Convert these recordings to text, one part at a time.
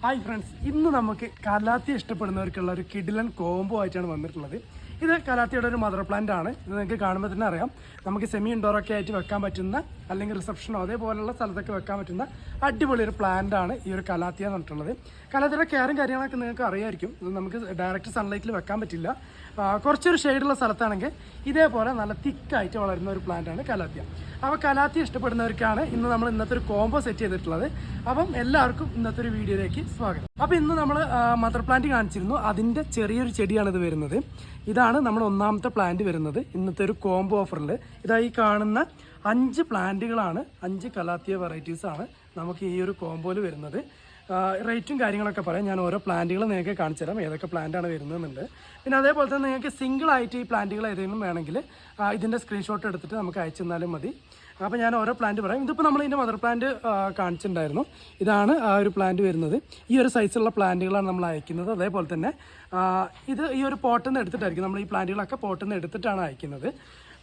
Hi friends, ഇന്ന് നമുക്ക് കലാത്തി ഇഷ്ടപ്പെടുന്നവർക്കുള്ള ഒരു കിഡിലൻ കോംബോ ആയിട്ടാണ് വന്നിട്ടുള്ളത്. ഇത് കലാത്തിയുടെ ഒരു മദർ പ്ലാന്റ് ആണ്. ഇത് നിങ്ങൾക്ക് കാണുമ്പോൾ തന്നെ അറിയാം. നമുക്ക് സെമി ഇൻഡോറൊക്കെ ആയിട്ട് വെക്കാൻ പറ്റുന്ന, അല്ലെങ്കിൽ റിസപ്ഷനോ അതേപോലുള്ള സ്ഥലത്തൊക്കെ വെക്കാൻ പറ്റുന്ന അടിപൊളി ഒരു പ്ലാന്റ് ആണ് ഈ ഒരു കലാത്തിയ എന്ന് പറഞ്ഞിട്ടുള്ളത്. കലാത്തിയുടെ കെയറും കാര്യങ്ങളൊക്കെ നിങ്ങൾക്ക് അറിയായിരിക്കും. ഇത് നമുക്ക് ഡയറക്റ്റ് സൺലൈറ്റിൽ വെക്കാൻ പറ്റില്ല. കുറച്ചൊരു ഷെയ്ഡുള്ള സ്ഥലത്താണെങ്കിൽ ഇതേപോലെ നല്ല തിക്കായിട്ട് വളരുന്ന ഒരു പ്ലാന്റ് ആണ് കലാത്തിയ. അപ്പോൾ കലാത്തിയ ഇഷ്ടപ്പെടുന്നവർക്കാണ് നമ്മൾ ഇന്നത്തെ ഒരു കോംബോ സെറ്റ് ചെയ്തിട്ടുള്ളത്. അപ്പം എല്ലാവർക്കും ഇന്നത്തെ ഒരു വീഡിയോയിലേക്ക് സ്വാഗതം. അപ്പോൾ ഇന്ന് നമ്മൾ മദർ പ്ലാന്റ് കാണിച്ചിരുന്നു. അതിൻ്റെ ചെറിയൊരു ചെടിയാണ് ഇത് വരുന്നത്. ഇതാണ് നമ്മുടെ ഒന്നാമത്തെ പ്ലാന്റ് വരുന്നത് ഇന്നത്തെ ഒരു കോംബോ ഓഫറിൽ. ഇതായി കാണുന്ന 5 പ്ലാന്റുകളാണ്, 5 കലാത്തിയ വെറൈറ്റീസാണ് നമുക്ക് ഈ ഒരു കോംബോയിൽ വരുന്നത്. റേറ്റും കാര്യങ്ങളൊക്കെ പറയാം. ഞാൻ ഓരോ പ്ലാന്റുകൾ നിങ്ങൾക്ക് കാണിച്ചു തരാം, ഏതൊക്കെ പ്ലാന്റാണ് വരുന്നതെന്നുണ്ട്. പിന്നെ അതേപോലെ തന്നെ നിങ്ങൾക്ക് സിംഗിളായിട്ട് ഈ പ്ലാന്റുകൾ ഏതെങ്കിലും വേണമെങ്കിൽ ഇതിൻ്റെ സ്ക്രീൻഷോട്ട് എടുത്തിട്ട് നമുക്ക് അയച്ചു തന്നാലും മതി. അപ്പോൾ ഞാൻ ഓരോ പ്ലാന്റ് പറയാം. ഇതിപ്പോൾ നമ്മൾ ഇതിൻ്റെ മദർ പ്ലാന്റ് കാണിച്ചിട്ടുണ്ടായിരുന്നു. ഇതാണ് ആ ഒരു പ്ലാന്റ് വരുന്നത്. ഈ ഒരു സൈസുള്ള പ്ലാന്റുകളാണ് നമ്മൾ അയക്കുന്നത്. അതേപോലെ തന്നെ ഇത് ഈ ഒരു പോട്ടിൽ നിന്ന് എടുത്തിട്ടായിരിക്കും നമ്മൾ ഈ പ്ലാന്റുകളൊക്കെ പോട്ടിൽ നിന്ന് എടുത്തിട്ടാണ് അയക്കുന്നത്.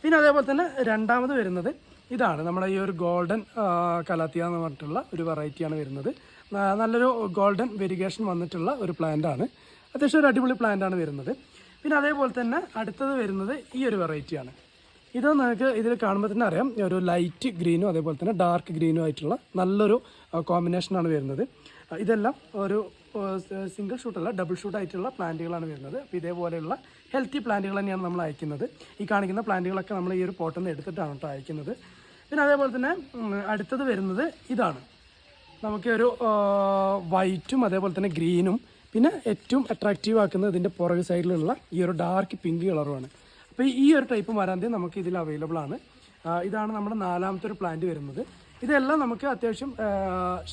പിന്നെ അതേപോലെ തന്നെ രണ്ടാമത് വരുന്നത് ഇതാണ് നമ്മുടെ ഈ ഒരു ഗോൾഡൻ കലാത്തിയ എന്ന് പറഞ്ഞിട്ടുള്ള ഒരു വെറൈറ്റിയാണ് വരുന്നത്. നല്ലൊരു ഗോൾഡൻ വെരിഗേഷൻ വന്നിട്ടുള്ള ഒരു പ്ലാന്റാണ്. അത്യാവശ്യം ഒരു അടിപൊളി പ്ലാന്റാണ് വരുന്നത്. പിന്നെ അതേപോലെ തന്നെ അടുത്തത് വരുന്നത് ഈ ഒരു വെറൈറ്റിയാണ്. ഇത് നിങ്ങൾക്ക് ഇതിൽ കാണുമ്പോൾ തന്നെ അറിയാം, ഒരു ലൈറ്റ് ഗ്രീനും അതേപോലെ തന്നെ ഡാർക്ക് ഗ്രീനും ആയിട്ടുള്ള നല്ലൊരു കോമ്പിനേഷനാണ് വരുന്നത്. ഇതെല്ലാം ഒരു സിംഗിൾ ഷൂട്ടല്ല, ഡബിൾ ഷൂട്ട് ആയിട്ടുള്ള പ്ലാന്റുകളാണ് വരുന്നത്. അപ്പോൾ ഇതേപോലെയുള്ള ഹെൽത്തി പ്ലാന്റുകൾ തന്നെയാണ് നമ്മൾ അയക്കുന്നത്. ഈ കാണിക്കുന്ന പ്ലാന്റുകളൊക്കെ നമ്മൾ ഈ ഒരു പോട്ടിൽ നിന്ന് എടുത്തിട്ടാണ് കേട്ടോ അയക്കുന്നത്. പിന്നെ അതേപോലെ തന്നെ അടുത്തത് വരുന്നത് ഇതാണ്. നമുക്ക് ഒരു വൈറ്റും അതേപോലെ തന്നെ ഗ്രീനും പിന്നെ ഏറ്റവും അട്രാക്റ്റീവ് ആക്കുന്നത് ഇതിൻ്റെ പുറകു സൈഡിലുള്ള ഈ ഒരു ഡാർക്ക് പിങ്ക് കളറുമാണ്. അപ്പോൾ ഈ ഒരു ടൈപ്പ് മരാന്തി നമുക്ക് ഇതിൽ അവൈലബിൾ ആണ്. ഇതാണ് നമ്മുടെ 4ാമത്തെ ഒരു പ്ലാന്റ് വരുന്നത്. ഇതെല്ലാം നമുക്ക് അത്യാവശ്യം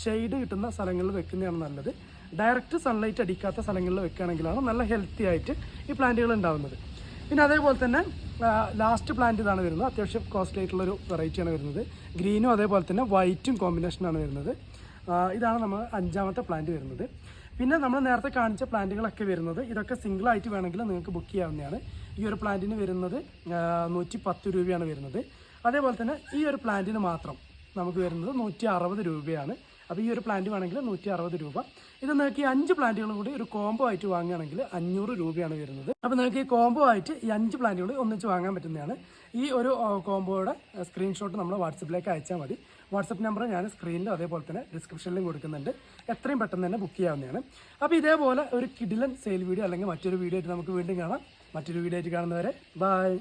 ഷെയ്ഡ് കിട്ടുന്ന സ്ഥലങ്ങളിൽ വെക്കുന്നതാണ് നല്ലത്. ഡയറക്റ്റ് സൺലൈറ്റ് അടിക്കാത്ത സ്ഥലങ്ങളിൽ വെക്കുകയാണെങ്കിലാണ് നല്ല ഹെൽത്തി ആയിട്ട് ഈ പ്ലാന്റുകൾ ഉണ്ടാകുന്നത്. പിന്നെ അതേപോലെ തന്നെ ലാസ്റ്റ് പ്ലാന്റ് ഇതാണ് വരുന്നത്. അത്യാവശ്യം കോസ്റ്റ്ലി ആയിട്ടുള്ളൊരു വെറൈറ്റിയാണ് വരുന്നത്. ഗ്രീനും അതേപോലെ തന്നെ വൈറ്റും കോമ്പിനേഷനാണ് വരുന്നത്. ഇതാണ് നമ്മൾ 5ാമത്തെ പ്ലാന്റ് വരുന്നത്. പിന്നെ നമ്മൾ നേരത്തെ കാണിച്ച പ്ലാന്റുകളൊക്കെ വരുന്നത് ഇതൊക്കെ സിംഗിളായിട്ട് വേണമെങ്കിൽ നിങ്ങൾക്ക് ബുക്ക് ചെയ്യാവുന്നതാണ്. ഈ ഒരു പ്ലാന്റിന് വരുന്നത് 110 രൂപയാണ് വരുന്നത്. അതേപോലെ തന്നെ ഈ ഒരു പ്ലാന്റിന് മാത്രം നമുക്ക് വരുന്നത് 160 രൂപയാണ്. അപ്പോൾ ഈ ഒരു പ്ലാന്റ് വേണമെങ്കിൽ 160 രൂപ. ഇത് നിങ്ങൾക്ക് ഈ 5 പ്ലാന്റുകളും കൂടി ഒരു കോംബോ ആയിട്ട് വാങ്ങുകയാണെങ്കിൽ 500 രൂപയാണ് വരുന്നത്. അപ്പോൾ നിങ്ങൾക്ക് ഈ കോംബോ ആയിട്ട് ഈ 5 പ്ലാന്റുകൾ ഒന്നിച്ച് വാങ്ങാൻ പറ്റുന്നതാണ്. ഈ ഒരു കോംബോയുടെ സ്ക്രീൻഷോട്ട് നമ്മൾ വാട്സപ്പിലേക്ക് അയച്ചാൽ മതി. വാട്സപ്പ് നമ്പർ ഞാൻ സ്ക്രീനിലും അതേപോലെ തന്നെ ഡിസ്ക്രിപ്ഷനിലും കൊടുക്കുന്നുണ്ട്. എത്രയും പെട്ടെന്ന് തന്നെ ബുക്ക് ചെയ്യാവുന്നതാണ്. അപ്പോൾ ഇതേപോലെ ഒരു കിഡിലൻ സെയിൽ വീഡിയോ അല്ലെങ്കിൽ മറ്റൊരു വീഡിയോ ആയിട്ട് നമുക്ക് വീണ്ടും കാണാം. മറ്റൊരു വീഡിയോ ആയിട്ട് കാണുന്നവരെ ബൈ.